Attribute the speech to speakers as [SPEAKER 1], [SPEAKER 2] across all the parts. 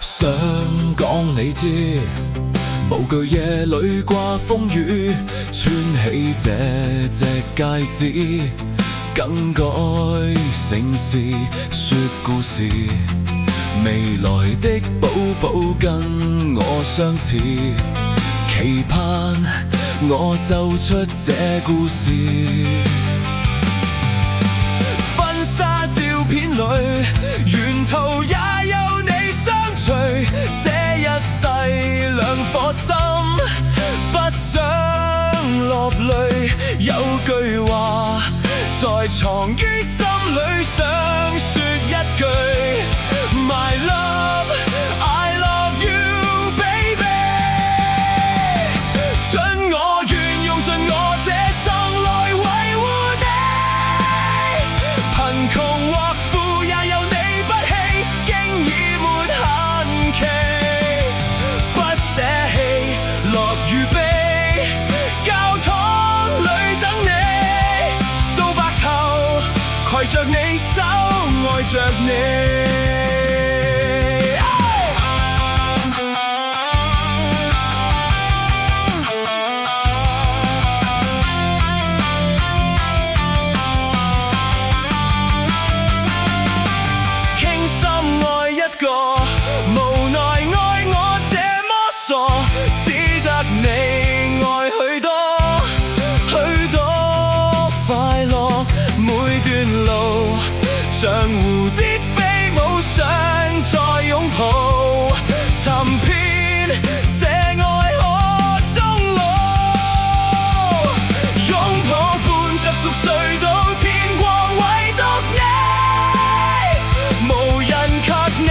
[SPEAKER 1] 想講你知，無懼夜裏掛風雨，穿起這隻戒指，更改姓氏，說故事。未來的寶寶跟我相似，期盼我奏出這故事。婚紗照片裏，沿途也有你相隨，這一世兩顆心不想落淚。有句話在藏於心裏，想說一句 My love, I love you, baby。 准我願用盡我這生來維護你，貧窮或富也有你不棄，經已沒限期，不捨棄樂與悲，教堂裏等你，到白頭攜着你手愛着你。無奈愛我這麼傻，只得你愛許多許多快樂。每段路像蝴蝶飛舞，想再擁抱，尋遍這愛河終老，擁抱伴着熟睡到天光，唯獨你，無人及你。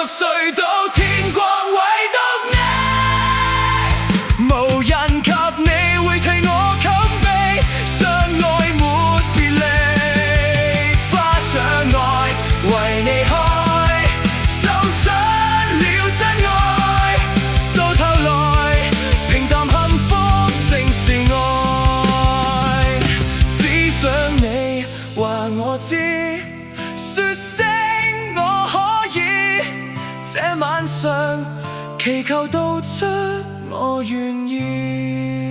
[SPEAKER 1] 睡到天光，唯獨你，無人及你會替我冚被，相愛沒別離，花上愛為你開，秀出了真愛，到頭來平淡幸福正是愛，只想你話我知，說聲我可以。這晚上祈求道出我願意。